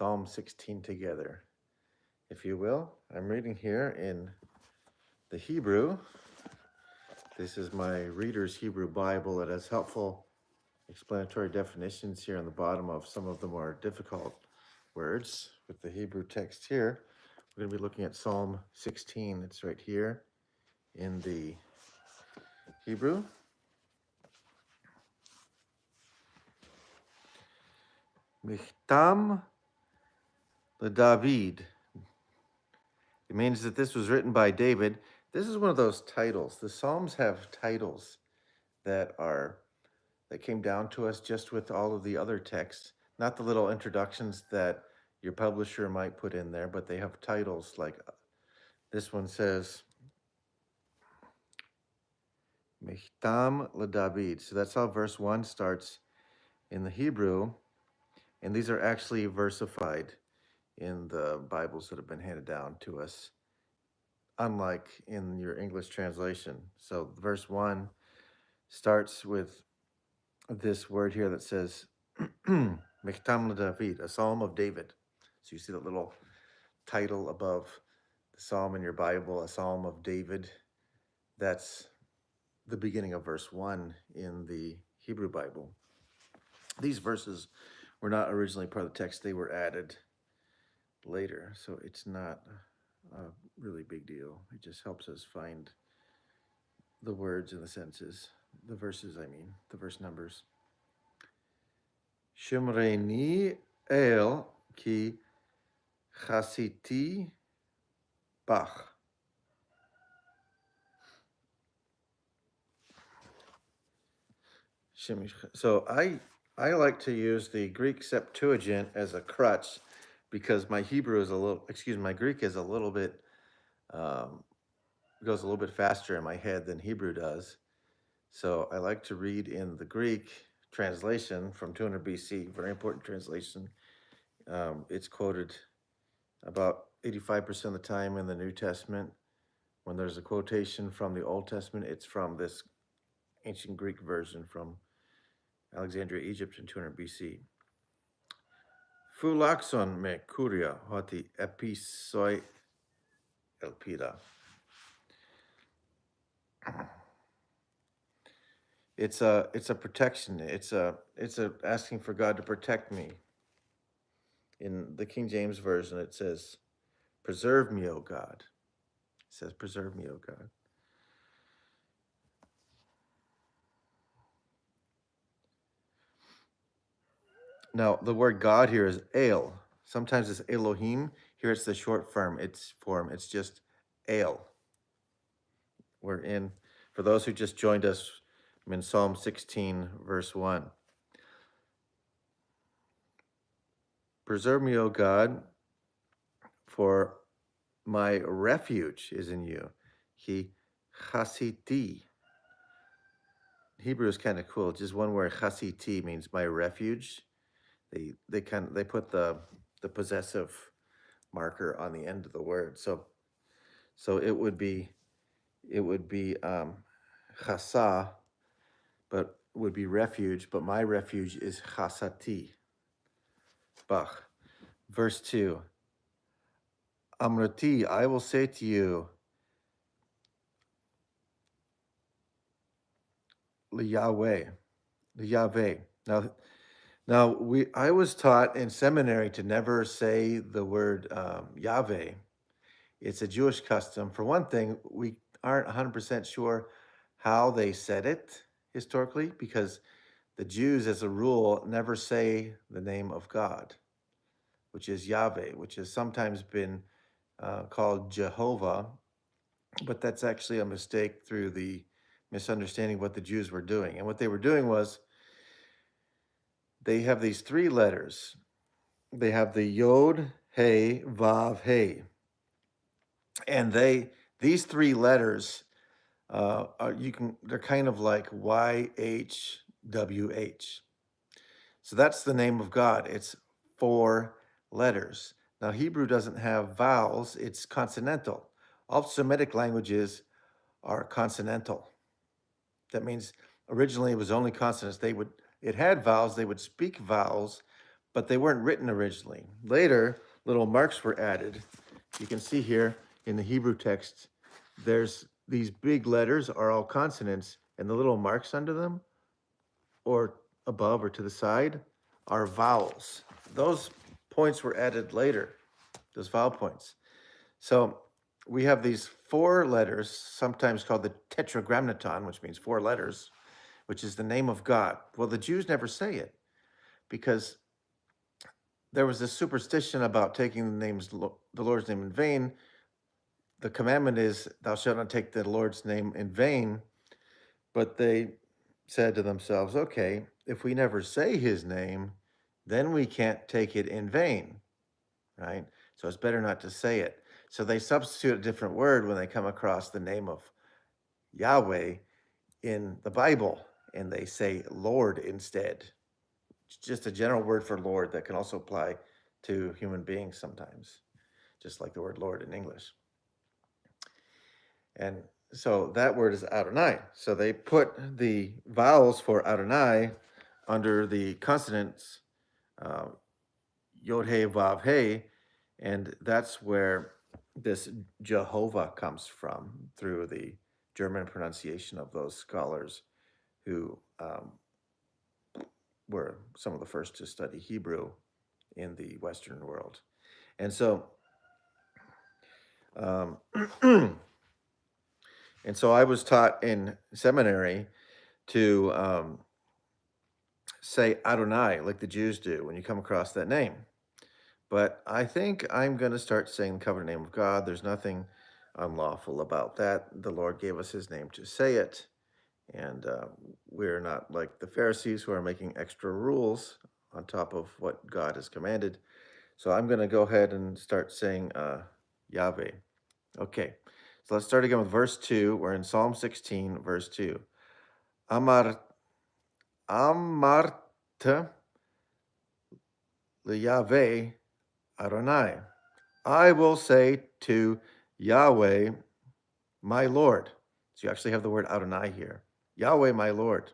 Psalm 16 together, if you will. I'm reading here in the Hebrew. This is my Reader's Hebrew Bible. It has helpful explanatory definitions here on the bottom of some of the more difficult words. With the Hebrew text here, we're going to be looking at Psalm 16. It's right here in the Hebrew. Michtam LeDavid. It means that this was written by David. This is one of those titles. The Psalms have titles that came down to us just with all of the other texts, not the little introductions that your publisher might put in there, but they have titles like this one says, Michtam LeDavid. So that's how verse 1 starts in the Hebrew, and these are actually versified in the Bibles that have been handed down to us, unlike in your English translation. So verse 1 starts with this word here that says, Michtam LeDavid, a psalm of David. So you see that little title above the psalm in your Bible, a psalm of David. That's the beginning of verse 1 in the Hebrew Bible. These verses were not originally part of the text. They were added later, so it's not a really big deal. It just helps us find the words and the senses, the verses, the verse numbers. Shemreni el ki chasiti bach. So I like to use the Greek Septuagint as a crutch because my Greek is a little bit, goes a little bit faster in my head than Hebrew does. So I like to read in the Greek translation from 200 BC, very important translation. It's quoted about 85% of the time in the New Testament. When there's a quotation from the Old Testament, it's from this ancient Greek version from Alexandria, Egypt in 200 BC. Phulaxon me kuria hoti episoi elpida. It's a protection. It's a asking for God to protect me. In the King James Version, it says, "Preserve me, O God." It says, "Preserve me, O God." Now, the word God here is El. Sometimes it's Elohim. Here it's the short form. It's just El. We're in, for those who just joined us, I'm in Psalm 16, verse 1. Preserve me, O God, for my refuge is in you. He chasiti. Hebrew is kind of cool. Just one word, chasiti, means my refuge. They put the possessive marker on the end of the word. So it would be chasa, but would be refuge. But my refuge is chasati. Bach. Verse 2. Amrati, I will say to you, Yahweh. Now I was taught in seminary to never say the word Yahweh. It's a Jewish custom. For one thing, we aren't 100% sure how they said it historically, because the Jews, as a rule, never say the name of God, which is Yahweh, which has sometimes been called Jehovah, but that's actually a mistake through the misunderstanding of what the Jews were doing. And what they were doing was they have these three letters. They have the Yod, Hey, Vav, Hey. And these three letters, they're kind of like YHWH. So that's the name of God. It's 4 letters. Now, Hebrew doesn't have vowels, it's consonantal. All Semitic languages are consonantal. That means originally it was only consonants. It had vowels, they would speak vowels, but they weren't written originally. Later, little marks were added. You can see here in the Hebrew text, there's these big letters are all consonants, and the little marks under them, or above or to the side, are vowels. Those points were added later, those vowel points. So we have these 4 letters, sometimes called the tetragrammaton, which means 4 letters, which is the name of God. Well, the Jews never say it because there was this superstition about taking the Lord's name in vain. The commandment is, thou shalt not take the Lord's name in vain. But they said to themselves, okay, if we never say his name, then we can't take it in vain, right? So it's better not to say it. So they substitute a different word when they come across the name of Yahweh in the Bible, and they say Lord instead. It's just a general word for Lord that can also apply to human beings sometimes, just like the word Lord in English. And so that word is Adonai. So they put the vowels for Adonai under the consonants Yod He Vav He, and that's where this Jehovah comes from, through the German pronunciation of those scholars who were some of the first to study Hebrew in the Western world. And so and so I was taught in seminary to say Adonai like the Jews do when you come across that name. But I think I'm going to start saying the covenant name of God. There's nothing unlawful about that. The Lord gave us his name to say it. And we're not like the Pharisees who are making extra rules on top of what God has commanded. So I'm going to go ahead and start saying Yahweh. Okay, so let's start again with verse 2. We're in Psalm 16, verse 2. Amarta Yahweh Adonai. I will say to Yahweh, my Lord. So you actually have the word Adonai here. Yahweh, my Lord.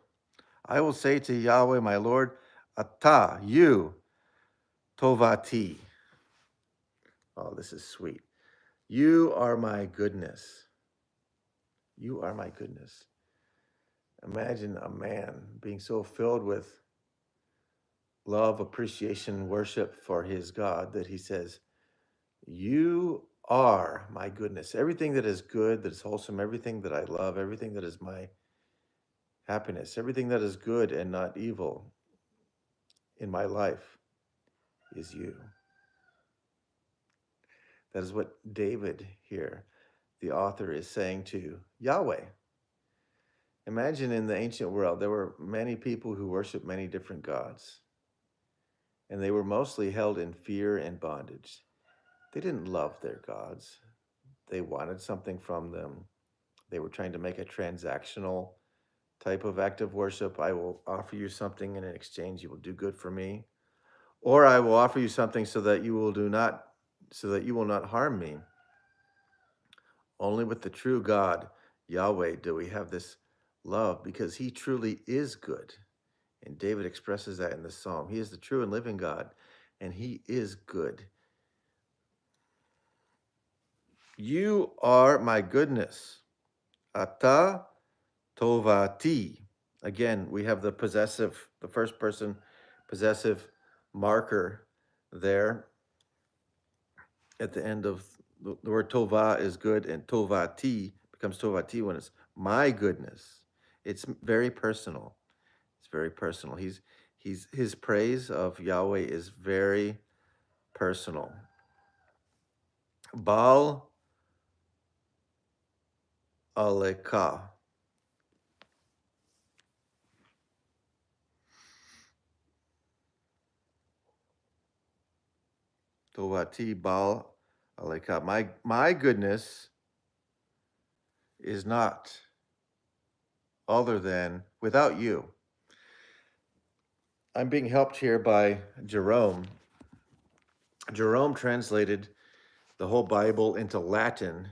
I will say to Yahweh, my Lord, Ata, you, Tovati. Oh, this is sweet. You are my goodness. You are my goodness. Imagine a man being so filled with love, appreciation, worship for his God that he says, you are my goodness. Everything that is good, that is wholesome, everything that I love, everything that is my happiness, everything that is good and not evil in my life is you. That is what David here, the author, is saying to Yahweh. Imagine in the ancient world, there were many people who worshiped many different gods, and they were mostly held in fear and bondage. They didn't love their gods. They wanted something from them. They were trying to make a transactional type of act of worship. I will offer you something, and in exchange you will do good for me. Or I will offer you something so that you will not harm me. Only with the true God, Yahweh, do we have this love, because he truly is good. And David expresses that in the psalm. He is the true and living God, and he is good. You are my goodness. Ata tovati. Again, we have the possessive, the first person possessive marker there at the end of the word tova is good, and tovati becomes tovati when it's my goodness. It's very personal. It's very personal. His praise of Yahweh is very personal. Baal aleka. Tovati Baal aleka. My goodness is not other than without you. I'm being helped here by Jerome. Jerome translated the whole Bible into Latin.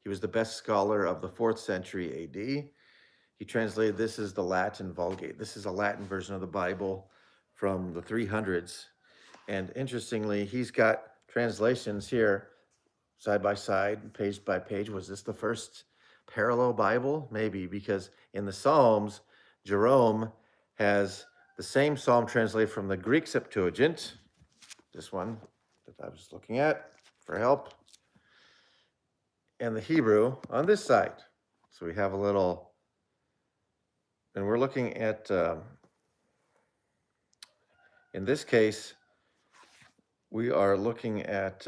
He was the best scholar of the 4th century AD. He translated this as the Latin Vulgate. This is a Latin version of the Bible from the 300s. And interestingly, he's got translations here side by side, page by page. Was this the first parallel Bible? Maybe, because in the Psalms, Jerome has the same psalm translated from the Greek Septuagint, this one that I was looking at for help, and the Hebrew on this side. So we have a little, and we're looking at, in this case, we are looking at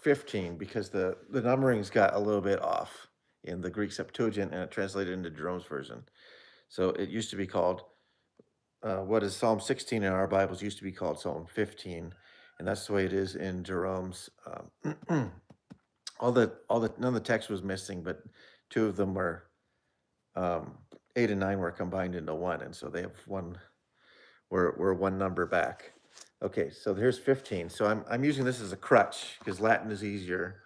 15 because the numbering's got a little bit off in the Greek Septuagint and it translated into Jerome's version. So it used to be called, what is Psalm 16 in our Bibles used to be called Psalm 15, and that's the way it is in Jerome's. None of the text was missing, but two of them were, 8 and 9 were combined into one, and so they have one. We're one number back. Okay, so here's 15. So I'm using this as a crutch because Latin is easier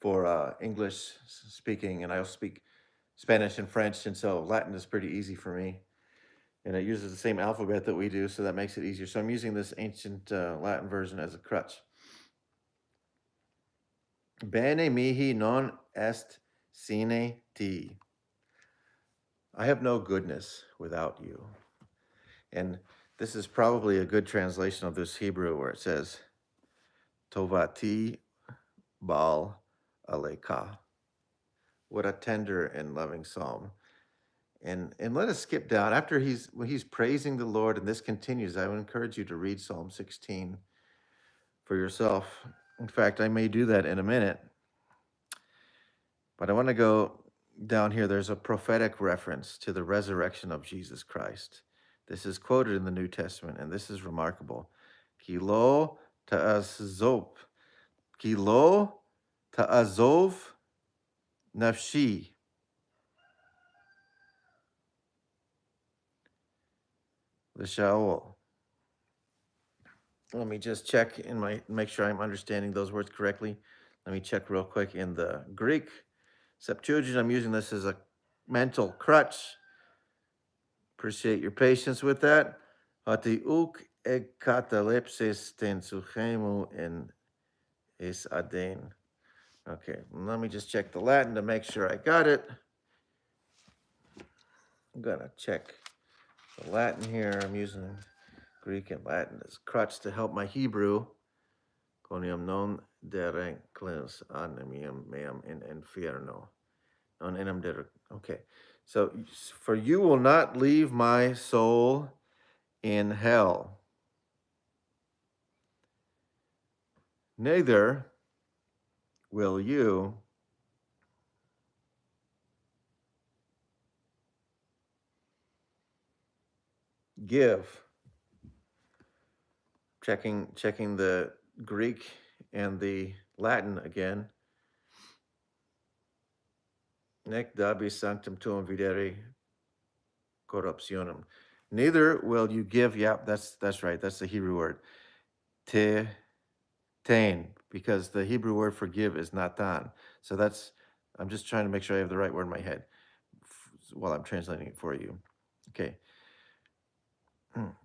for English speaking, and I also speak Spanish and French, and so Latin is pretty easy for me. And it uses the same alphabet that we do, so that makes it easier. So I'm using this ancient Latin version as a crutch. Bene mihi non est sine ti. I have no goodness without you. And this is probably a good translation of this Hebrew where it says, Tovati bal aleka. What a tender and loving psalm. And let us skip down. After when he's praising the Lord, and this continues, I would encourage you to read Psalm 16 for yourself. In fact, I may do that in a minute. But I want to go down here. There's a prophetic reference to the resurrection of Jesus Christ. This is quoted in the New Testament, and this is remarkable. Kilo ta'azov. Kilo ta'azov nafshi. L'shaol. Let me just check make sure I'm understanding those words correctly. Let me check real quick in the Greek Septuagint. I'm using this as a mental crutch. Appreciate your patience with that. Hatiuk eg catalepsis ten suchemu in is aden. Okay, let me just check the Latin to make sure I got it. I'm gonna check the Latin here. I'm using Greek and Latin as crutch to help my Hebrew. Conium non dereclins animium meam in infierno. Non enum okay. So, for you will not leave my soul in hell. Neither will you give. Checking the Greek and the Latin again. Nec dabi sanctum tuum videre corruptionem. Neither will you give. Yeah, that's right. That's the Hebrew word. Te tain, because the Hebrew word for give is natan. So I'm just trying to make sure I have the right word in my head while I'm translating it for you. Okay.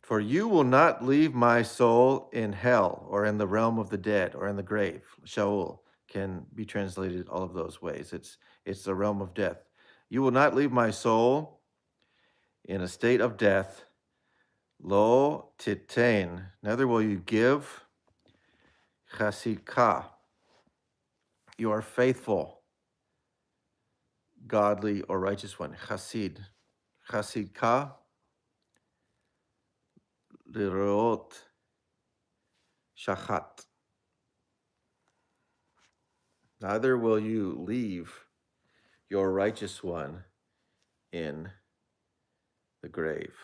For you will not leave my soul in hell or in the realm of the dead or in the grave. Sheol can be translated all of those ways. It's the realm of death. You will not leave my soul in a state of death. Lo titain. Neither will you give chasidka. You are faithful, godly, or righteous one. Chasid. Chasidka. Lirot. Shachat. Neither will you leave your righteous one in the grave.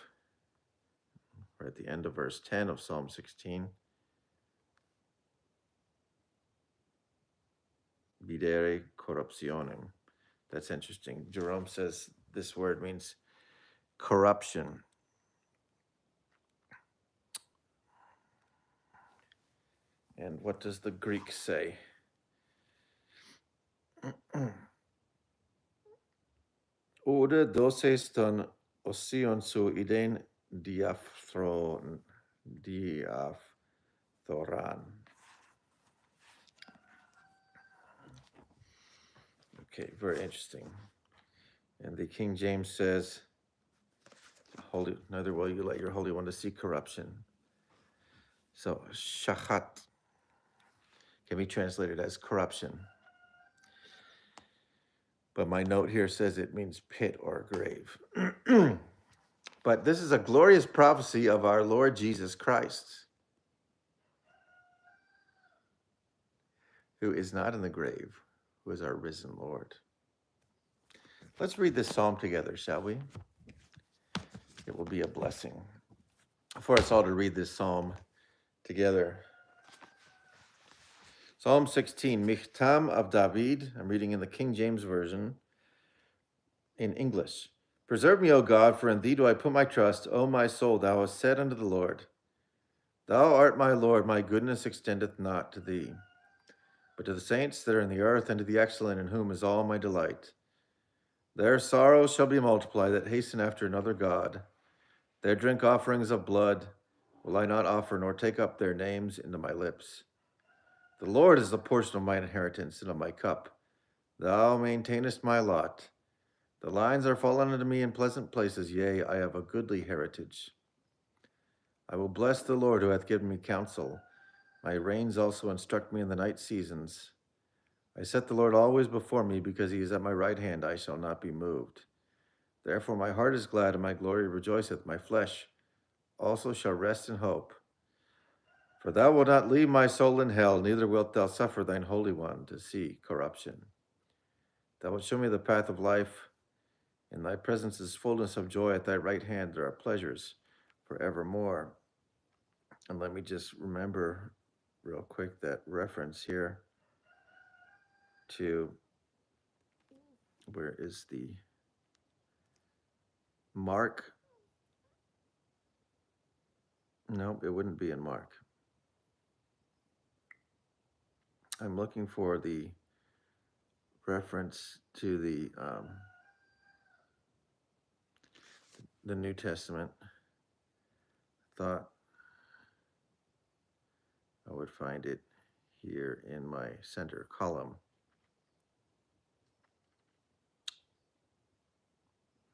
We're at the end of verse 10 of Psalm 16. Videre corruptionem. That's interesting. Jerome says this word means corruption. And what does the Greek say? Ode doses ton osion su iden diaphron Diaphoran. Okay, very interesting. And the King James says, "Holy, neither will you let your Holy One to see corruption." So, shachat can be translated as corruption. But my note here says it means pit or grave. But this is a glorious prophecy of our Lord Jesus Christ, who is not in the grave, who is our risen Lord. Let's read this psalm together, shall we? It will be a blessing for us all to read this psalm together. Psalm 16, Michtam of David. I'm reading in the King James Version in English. Preserve me, O God, for in thee do I put my trust. O my soul, thou hast said unto the Lord, Thou art my Lord, my goodness extendeth not to thee, but to the saints that are in the earth, and to the excellent, in whom is all my delight. Their sorrows shall be multiplied that hasten after another God. Their drink offerings of blood will I not offer, nor take up their names into my lips. The Lord is the portion of mine inheritance and of my cup. Thou maintainest my lot. The lines are fallen unto me in pleasant places. Yea, I have a goodly heritage. I will bless the Lord who hath given me counsel. My reins also instruct me in the night seasons. I set the Lord always before me, because he is at my right hand, I shall not be moved. Therefore my heart is glad, and my glory rejoiceth. My flesh also shall rest in hope. For thou wilt not leave my soul in hell, neither wilt thou suffer thine Holy One to see corruption. Thou wilt show me the path of life. In thy presence is fullness of joy. At thy right hand there are pleasures forevermore. And let me just remember real quick that reference here to, where is the Mark? No, it wouldn't be in Mark. I'm looking for the reference to the New Testament. Thought I would find it here in my center column.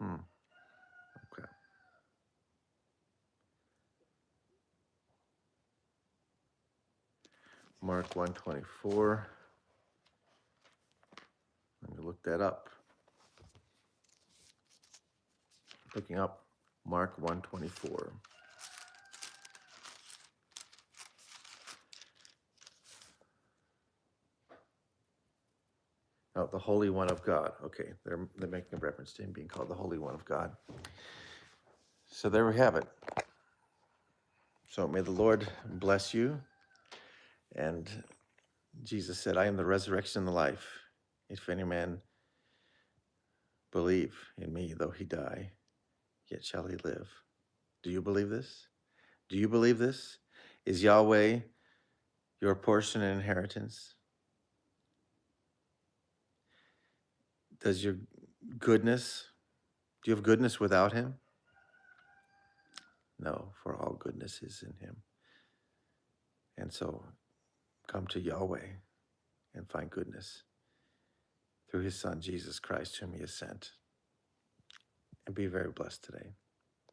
Okay. Mark 1:24. Let me look that up. Looking up Mark 1:24. Oh, the Holy One of God. Okay, they're making a reference to him being called the Holy One of God. So there we have it. So may the Lord bless you. And Jesus said, I am the resurrection and the life. If any man believe in me, though he die, yet shall he live. Do you believe this? Do you believe this? Is Yahweh your portion and inheritance? Does your goodness, do you have goodness without him? No, for all goodness is in him. And so come to Yahweh and find goodness through his Son, Jesus Christ, whom he has sent. And be very blessed today.